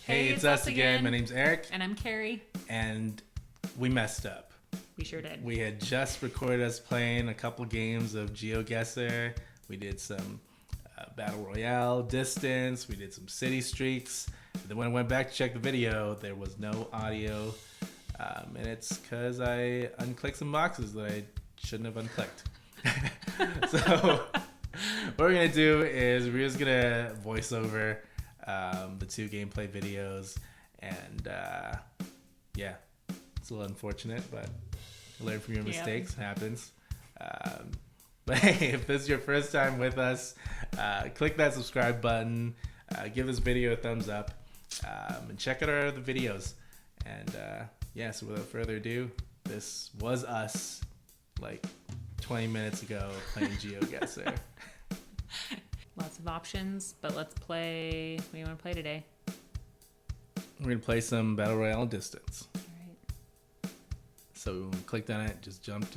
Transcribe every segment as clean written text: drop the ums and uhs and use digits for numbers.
Hey, it's us again. My name's Eric. And I'm Carrie. And we messed up. We sure did. We had just recorded us playing a couple games of GeoGuessr. We did some Battle Royale, distance. We did some city streaks. And then when I went back to check the video, there was no audio. And it's because I unclicked some boxes that I shouldn't have unclicked. So what we're going to do is we're just going to voice over the two gameplay videos. And yeah, it's a little unfortunate, but learn from your mistakes. Happens. But hey, if this is your first time with us, click that subscribe button, give this video a thumbs up, and check out our other videos. And yeah, so without further ado, this was us like 20 minutes ago playing GeoGuessr. Lots of options, but let's play. What do you want to play today? We're going to play some Battle Royale distance. All right. So when we clicked on it, just jumped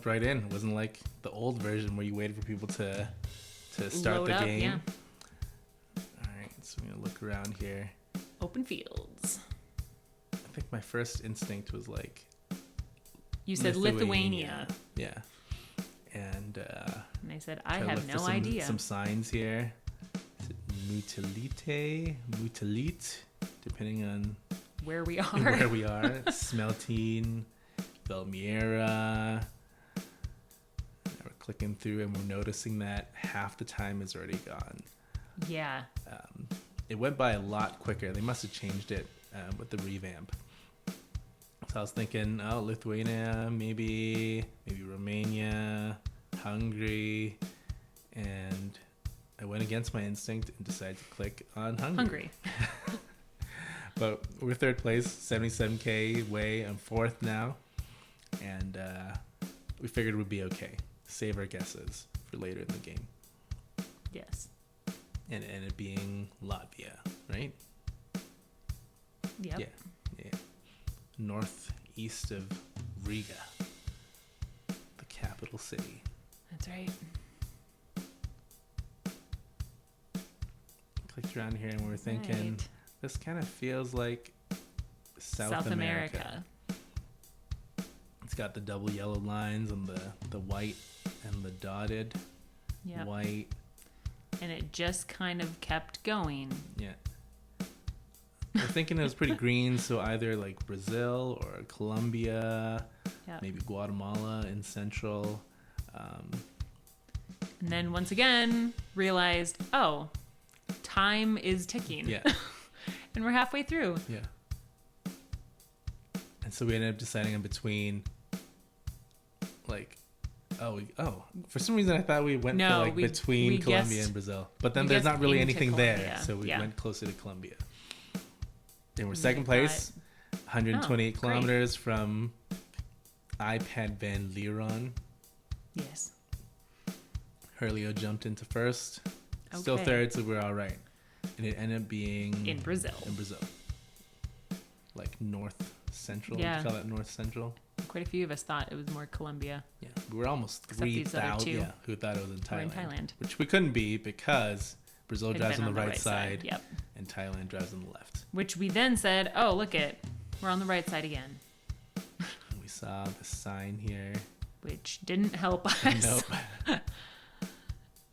right in. It wasn't like the old version where you waited for people to start Load the up, game. yeah. All right, so I'm going to look around here. Open fields. I think my first instinct was like... You said Lithuania. Yeah. And I said, I have no idea. Some signs here. Is it Mutilite, depending on where we are. Smeltine, Velmiera. We're clicking through and we're noticing that half the time is already gone. Yeah. It went by a lot quicker. They must have changed it with the revamp. So I was thinking, oh, Lithuania, maybe Romania, Hungary, and I went against my instinct and decided to click on Hungary. But we're third place, 77K away. I'm fourth now, and we figured we'd be okay. Save our guesses for later in the game. Yes. And it being Latvia, right? Yep. Yeah. Northeast of Riga, the capital city. That's right. Clicked around here and we were thinking, this kind of feels like South America. It's got the double yellow lines and the white and the dotted white. And it just kind of kept going. Yeah. We're thinking it was pretty green, so either like Brazil or Colombia, maybe Guatemala in Central. And then once again, realized, oh, time is ticking. Yeah. And we're halfway through. Yeah. And so we ended up deciding in between, like, for some reason I thought we went between Colombia and Brazil. But then there's not really anything there, so we went closer to Colombia. And we're second place, 128 kilometers from iPad Van Leeuwen. Yes. Hurlio jumped into first. Still third, so we're all right. And it ended up being... In Brazil. Like north central. Yeah. You call that north central? Quite a few of us thought it was more Colombia. Yeah. We were almost 3,000 who thought it was in Thailand. Which we couldn't be because Brazil drives on the right side. Yep. And Thailand drives on the left. Which we then said, oh, look we're on the right side again. We saw the sign here. Which didn't help us. Nope.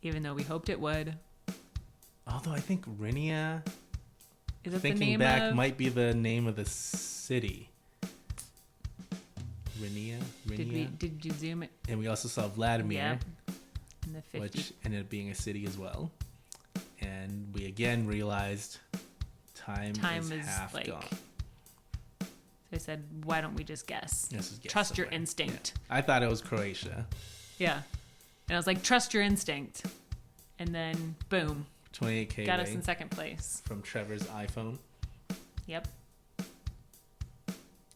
Even though we hoped it would. Although I think Rinia, is it thinking the name back, might be the name of the city. Rinia. Did you zoom it? And we also saw Vladimir, in the 50. which ended up being a city as well. And we again realized time is half gone. So I said, why don't we just guess? Trust your instinct. Yeah. I thought it was Croatia. Yeah. And I was like, trust your instinct. And then, boom. 28K got us in second place. From Trevor's iPhone. Yep.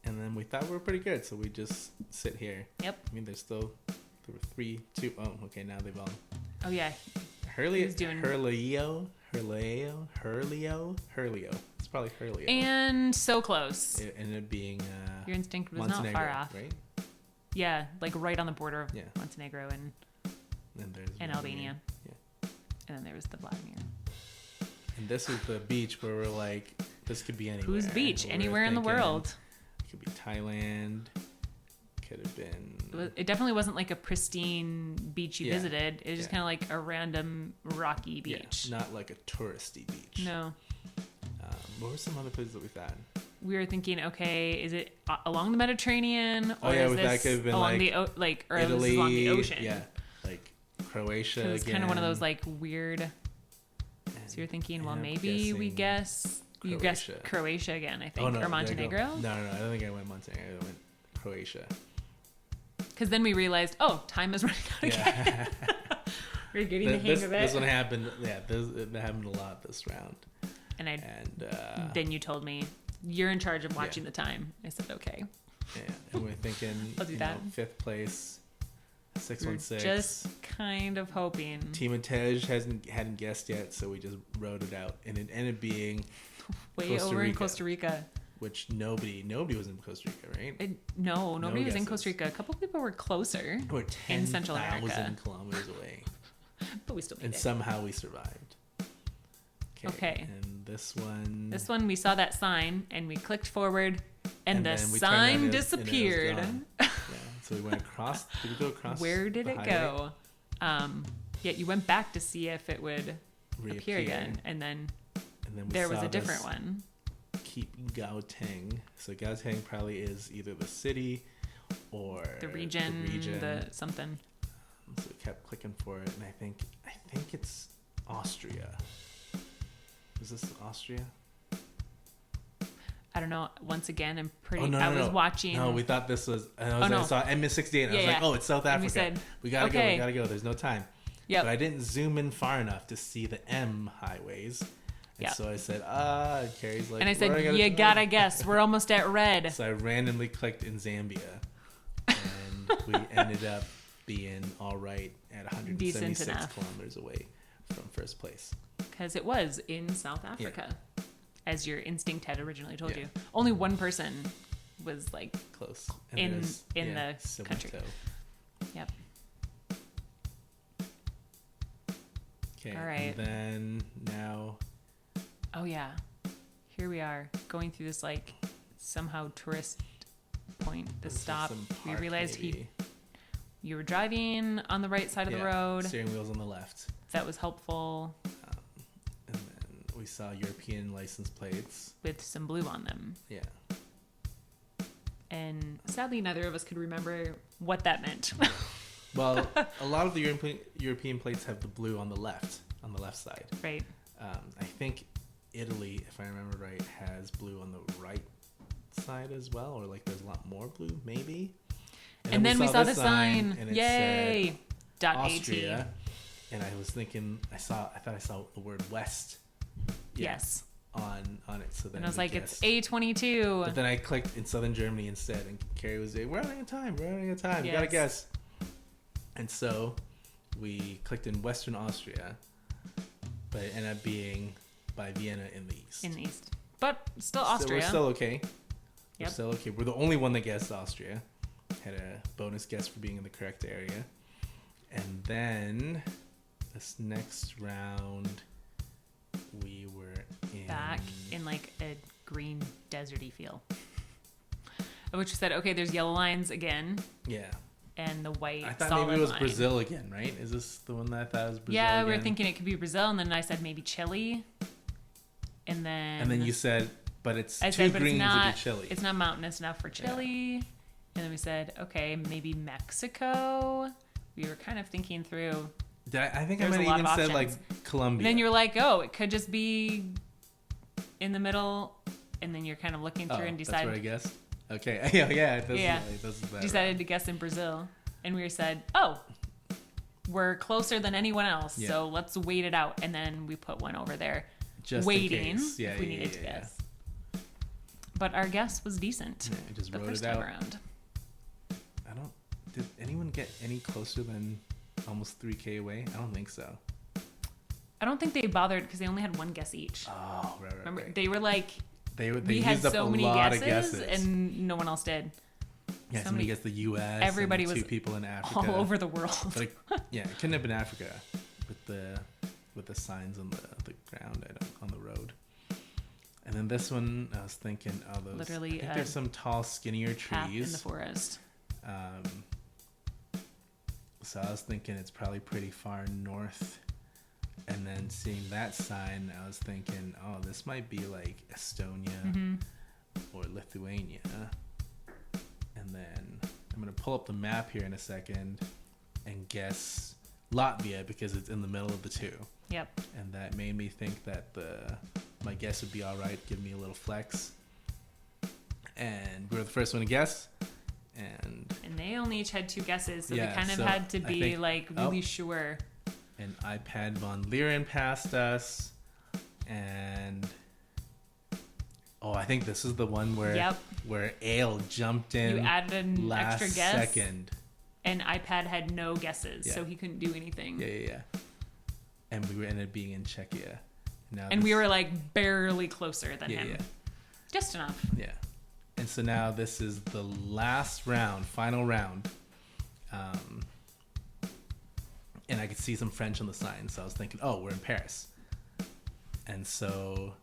And then we thought we were pretty good, so we just sit here. Yep. I mean, there were 3, 2. Oh, okay, now they've all... Oh, yeah. Hurlio. It's probably Hurlio. And so close. It ended up being... Your instinct was Montenegro, not far off. Right? Yeah, like right on the border of Montenegro and Albania. Yeah. And then there was the Vladimir. And this is the beach where we're like, This could be anywhere. Whose beach? We were Anywhere in the thinking world. It could be Thailand. Could have been. It definitely wasn't like a pristine beach you visited. It was just kind of like a random rocky beach. Yeah, not like a touristy beach. No. What were some other places that we found? We were thinking, okay, is it along the Mediterranean, or that is could this have been along like or Italy, is this along the ocean? Yeah, like Croatia. It was kind of one of those like weird. So you're thinking, well, maybe we guess. You guessed Croatia again, I think, or Montenegro. No, I don't think I went Montenegro. I went Croatia. Because then we realized, time is running out again. We're getting the hang of it. This one happened. Yeah, it happened a lot this round. And then you told me you're in charge of watching the time. I said okay. Yeah, and we're thinking I'll do that. 5th place, 616. Just kind of hoping. Team and Tej hadn't guessed yet, so we just wrote it out, and it ended being way over in Costa Rica. Which nobody was in Costa Rica, right? No, nobody was in Costa Rica. A couple people were closer. We're in Central America. 10,000 kilometers away. But we still made it. And somehow we survived. Okay. And this one. This one, we saw that sign and we clicked forward, and the sign disappeared. Yeah. So we went across. Did we go across? Where did it go? Yet you went back to see if it would appear again, and then there was a different one. Keep Gauteng. So Gauteng probably is either the city or the region. The something. So we kept clicking for it, and I think it's Austria. Is this Austria? I don't know. Once again, I'm pretty. I was watching. No, we thought this was. I saw MS68. I was like, it's South Africa. We said, we gotta go. We gotta go. There's no time. Yeah. But I didn't zoom in far enough to see the M highways. And so I said, Carrie's like, and I said, you gotta guess. We're almost at red. So I randomly clicked in Zambia, and we ended up being all right at 176 kilometers away from first place. Because it was in South Africa, as your instinct had originally told you. Only one person was like close in the country. Yep. Okay. All right. And then now. Oh yeah, here we are going through this like somehow tourist point. The stop. We realized you were driving on the right side of the road. Steering wheel's on the left. That was helpful. And then we saw European license plates with some blue on them. Yeah. And sadly, neither of us could remember what that meant. Well, a lot of the European plates have the blue on the left side. Right. I think Italy, if I remember right, has blue on the right side as well, or like there's a lot more blue, maybe. And then we saw the sign. And it Yay! said Austria. And I was thinking, I thought I saw the word West. Yes. On it, so then and I was like, it's A22. But then I clicked in southern Germany instead, and Carrie was like, we're running out of time. Yes. You gotta guess. And so we clicked in Western Austria, but it ended up being by Vienna in the east. But still Austria. So we're still okay. Yep. We're still okay. We're the only one that guessed Austria. Had a bonus guess for being in the correct area. And then this next round, we were back in like a green deserty feel. Which said, okay, there's yellow lines again. Yeah. And the white. I thought solid maybe it was line. Brazil again, right? Is this the one that I thought was Brazil? Yeah, again? we were thinking it could be Brazil, and then I said maybe Chile. And then you said, but it's I too said, but green it's to be Chile. It's not mountainous enough for Chile. Yeah. And then we said, okay, maybe Mexico. We were kind of thinking through. I think I might have even said like Colombia. And then you were like, oh, it could just be in the middle. And then you're kind of looking through and decided. That's what I guessed. Okay. Yeah. This is that decided to guess in Brazil. And we said, oh, we're closer than anyone else. Yeah. So let's wait it out. And then we put one over there. Just waiting if we needed to guess. But our guess was decent. Yeah, I just the wrote first it out. time around. Did anyone get any closer than almost 3K away? I don't think so. I don't think they bothered because they only had one guess each. Oh, right. Remember, they were like, they we had so many guesses and no one else did. Yeah, somebody gets the U.S. Everybody and was two people in Africa, all over the world. But it couldn't have been Africa with the signs on the ground on the road. And then this one, I was thinking, Literally I think there's some tall, skinnier path trees in the forest. So I was thinking it's probably pretty far north. And then seeing that sign, I was thinking, oh, this might be like Estonia or Lithuania. And then I'm going to pull up the map here in a second and guess Latvia because it's in the middle of the two. Yep. And that made me think that my guess would be all right. Give me a little flex. And we were the first one to guess. And they only each had 2 guesses, so yeah, they kind of so had to be think, like really sure. And iPad von Leeren passed us. And I think this is the one where Ale jumped in. You added an last extra guess. second. And iPad had no guesses, so he couldn't do anything. Yeah. And we ended up being in Czechia. And we were like barely closer than him. Yeah. Just enough. Yeah. And so now this is the last round, final round. And I could see some French on the sign. So I was thinking, oh, we're in Paris. And so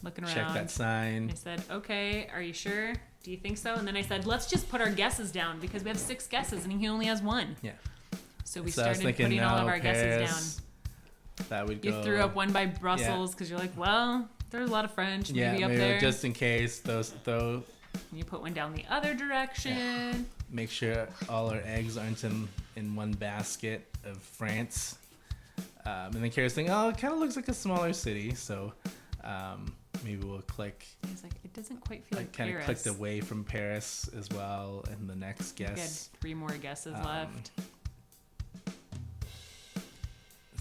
looking around. Check that sign. I said, okay, are you sure? Do you think so? And then I said, let's just put our guesses down because we have 6 guesses and he only has 1. Yeah. So we started putting all of our guesses down. That would go. You threw up one by Brussels because you're like, well, there's a lot of French maybe up there. Just in case those. You put one down the other direction. Yeah. Make sure all our eggs aren't in one basket of France. And then Carrie's thinking, oh, it kind of looks like a smaller city, so maybe we'll click. He's like, it doesn't quite feel like kind Paris. of clicked away from Paris as well in the next guess. We had 3 more guesses left.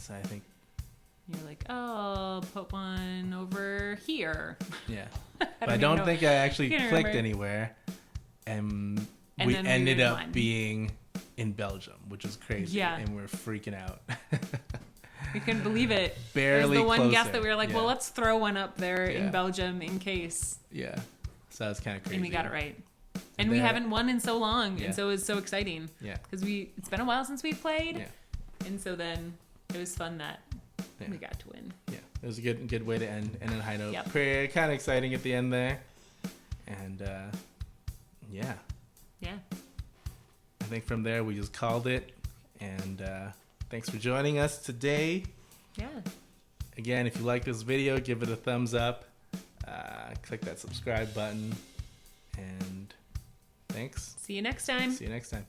So I think you're like, oh, I'll put one over here. Yeah. But I don't think I actually clicked anywhere. And we ended up being in Belgium, which is crazy. Yeah. And we're freaking out. We couldn't believe it. Barely it was the one closer. guess that we were like, well, let's throw one up there in Belgium in case. Yeah. So that was kind of crazy. And we got it right. And we haven't won in so long. And so it was so exciting. Yeah. Because it's been a while since we played. Yeah. And so then it was fun that we got to win. Yeah. It was a good way to end in a high note. Yep. Pretty kind of exciting at the end there. And yeah. Yeah. I think from there we just called it. And thanks for joining us today. Yeah. Again, if you like this video, give it a thumbs up. Click that subscribe button. And thanks. See you next time. See you next time.